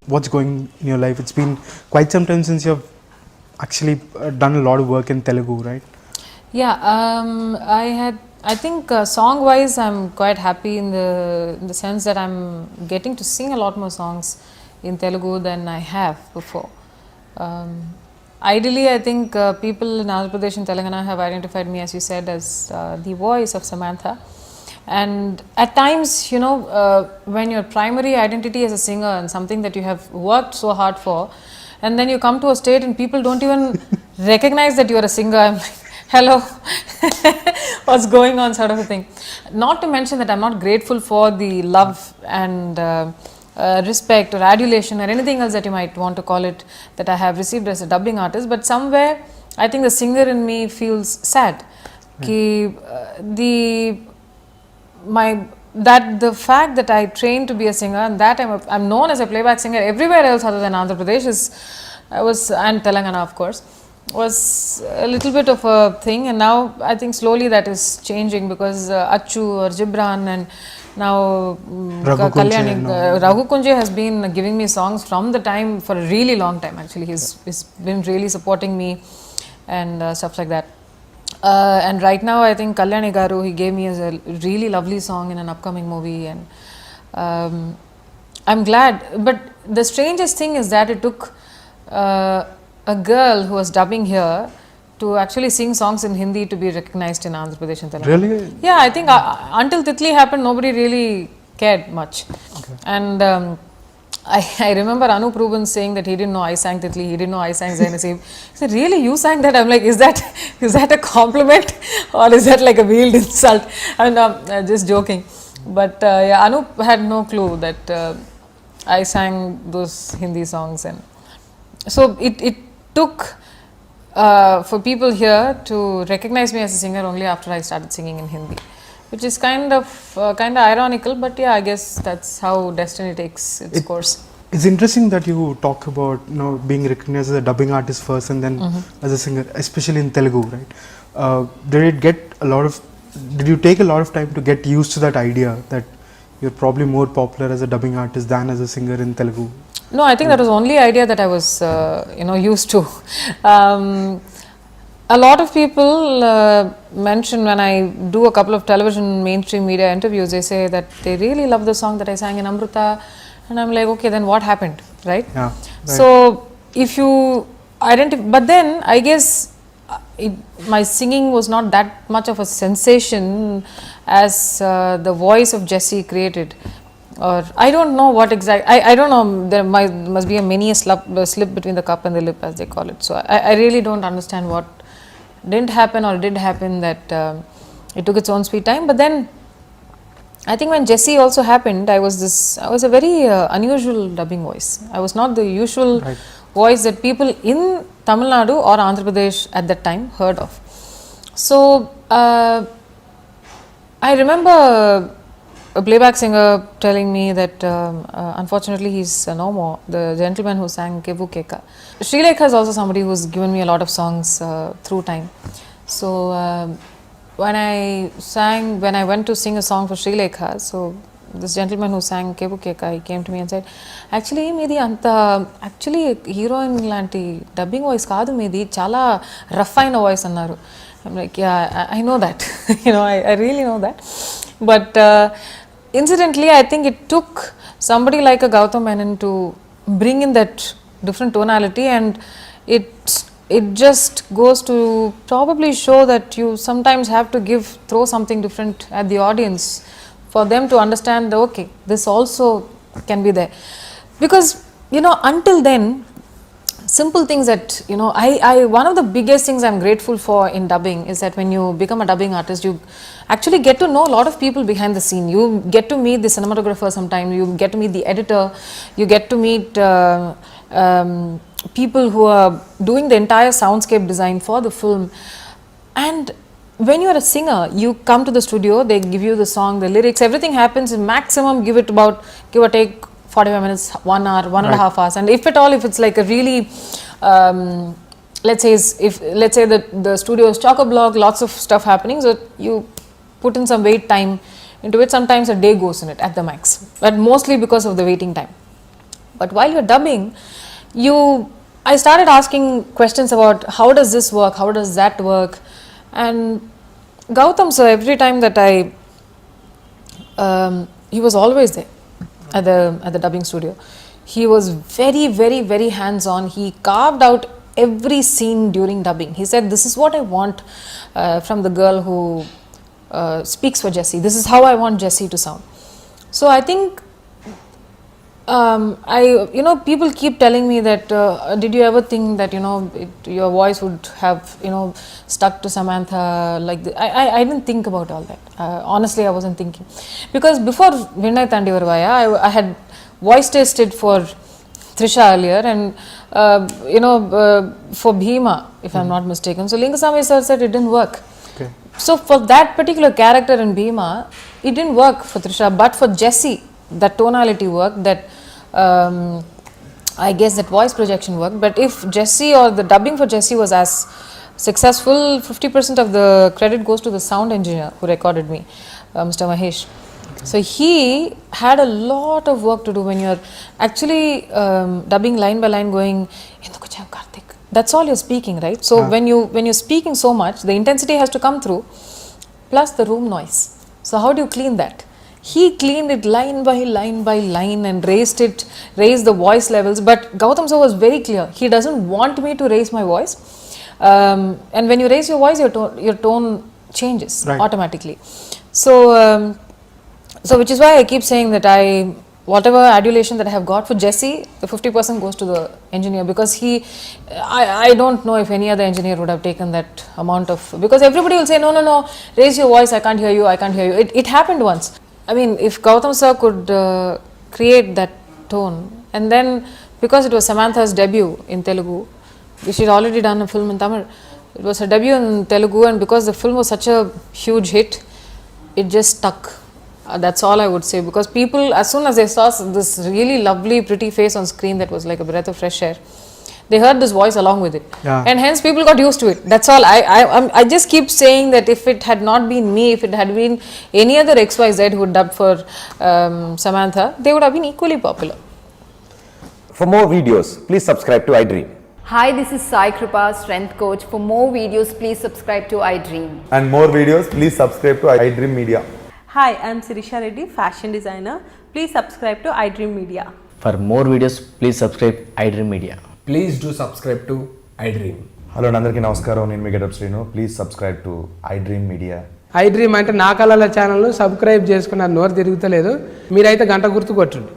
What's going in your life? It's been quite some time since you've actually done a lot of work in Telugu, right? Yeah, I think song-wise, I'm quite happy in the sense that I'm getting to sing a lot more songs in Telugu than I have before. Ideally, I think people in Andhra Pradesh and Telangana have identified me, as you said, as the voice of Samantha. And at times, when your primary identity as a singer and something that you have worked so hard for, and then you come to a state and people don't even recognize that you are a singer, I'm like, hello, what's going on, sort of a thing. Not to mention that I'm not grateful for the love and respect or adulation or anything else that you might want to call it that I have received as a dubbing artist, but somewhere I think the singer in me feels sad. The fact that I trained to be a singer and that I'm known as a playback singer everywhere else other than Andhra Pradesh and Telangana, of course, was a little bit of a thing, and now I think slowly that is changing because Achu or Gibran and now Raghu Kunje has been giving me songs from the time for a really long time. Actually, he's been really supporting me and stuff like that. And right now, I think Kalyani Garu, he gave me a really lovely song in an upcoming movie, and I'm glad. But the strangest thing is that it took a girl who was dubbing here to actually sing songs in Hindi to be recognized in Andhra Pradesh and Telangana. Really? Yeah, I think until Titli happened, nobody really cared much. Okay. And I remember Anup Rubin saying that he didn't know I sang Titli, he didn't know I sang Zainasib. He said, really, you sang that? I'm like, is that a compliment or is that like a veiled insult? I'm just joking. But yeah, Anup had no clue that I sang those Hindi songs. And so it took for people here to recognize me as a singer only after I started singing in Hindi, which is kind of ironical, but yeah, I guess that's how destiny takes its course. It's interesting that you talk about being recognized as a dubbing artist first and then as a singer, especially in Telugu, right? Did you take a lot of time to get used to that idea that you're probably more popular as a dubbing artist than as a singer in Telugu? No, I think that was the only idea that I was used to. A lot of people mention when I do a couple of television mainstream media interviews, they say that they really love the song that I sang in Amrita, and I'm like, okay, then what happened, right? Yeah, right. So if you identify, but then I guess my singing was not that much of a sensation as the voice of Jessie created. Or I don't know what exactly, I don't know, there must be a slip between the cup and the lip, as they call it. So I really don't understand what didn't happen or did happen, that it took its own sweet time. But then I think when Jessie also happened, I was a very unusual dubbing voice. I was not the usual voice that people in Tamil Nadu or Andhra Pradesh at that time heard of. So I remember a playback singer telling me that unfortunately he's no more, the gentleman who sang Kevu Keka. Srilekha is also somebody who's given me a lot of songs through time. So when I went to sing a song for Srilekha, so this gentleman who sang Kevu Keka, he came to me and said, actually heroine lanti dubbing voice kaadu meedi, chala rough aina voice annaru. I'm like, yeah, I know that. I really know that. But incidentally, I think it took somebody like a Gautam Menon to bring in that different tonality, and it just goes to probably show that you sometimes have to throw something different at the audience for them to understand that, okay, this also can be there. Because, until then, simple things that, one of the biggest things I'm grateful for in dubbing is that when you become a dubbing artist, you actually get to know a lot of people behind the scene. You get to meet the cinematographer sometime, you get to meet the editor, you get to meet people who are doing the entire soundscape design for the film. And when you are a singer, you come to the studio, they give you the song, the lyrics, everything happens in maximum, give or take 45 minutes, 1 hour, 1.5 hours. And if at all, if it's like a really, let's say the studio is chock-a-block, lots of stuff happening, so you put in some wait time into it. Sometimes a day goes in it at the max, but mostly because of the waiting time. But while you're dubbing, I started asking questions about how does this work, how does that work, and Gautam sir, every time that he was always there at the dubbing studio. He was very, very, very hands-on. He carved out every scene during dubbing. He said, "This is what I want from the girl who speaks for Jessie. This is how I want Jessie to sound." So I think people keep telling me that did you ever think that your voice would have stuck to Samantha like this? I didn't think about all that. Honestly, I wasn't thinking, because before Vinay Tandivarvaya, I had voice tested for Trisha earlier, and for Bhima, if I'm not mistaken. So Lingasamy sir said it didn't work. Okay. So for that particular character in Bhima, it didn't work for Trisha, but for Jessie, that tonality worked, that I guess that voice projection worked. But if Jessie or the dubbing for Jessie was as successful, 50% of the credit goes to the sound engineer who recorded me, Mr. Mahesh. So he had a lot of work to do when you're actually dubbing line by line, going, that's all you're speaking, right? So when you're speaking so much, the intensity has to come through, plus the room noise. So how do you clean that? He cleaned it line by line and raised the voice levels. But Gautam sir was very clear. He doesn't want me to raise my voice. And when you raise your voice, your tone changes automatically. So which is why I keep saying that whatever adulation that I have got for Jessie, the 50% goes to the engineer, because I don't know if any other engineer would have taken that amount of, because everybody will say, no, raise your voice, I can't hear you. It happened once. I mean, if Gautam sir could create that tone, and then because it was Samantha's debut in Telugu, she'd already done a film in Tamil, it was her debut in Telugu, and because the film was such a huge hit, it just stuck. That's all I would say, because people, as soon as they saw this really lovely, pretty face on screen that was like a breath of fresh air, they heard this voice along with it, and hence people got used to it. That's all. I just keep saying that if it had not been me, if it had been any other XYZ who would dub for Samantha, they would have been equally popular. For more videos, please subscribe to iDream. Hi, this is Sai Kripa, strength coach. For more videos, please subscribe to iDream. And more videos, please subscribe to iDream Media. Hi, I am Trisha Reddy, fashion designer. Please subscribe to iDream Media. For more videos, please subscribe iDream Media. Please do subscribe to iDream. Hello, Nandarki Namaskaram. నేను మీ Getup Srinu. Please subscribe to iDream Media. iDream అంటే నా కళల channel subscribe చేసుకున్న నోరు తిరుగుతలేదు. మీరైతే గంట గుర్తు కొట్టండి.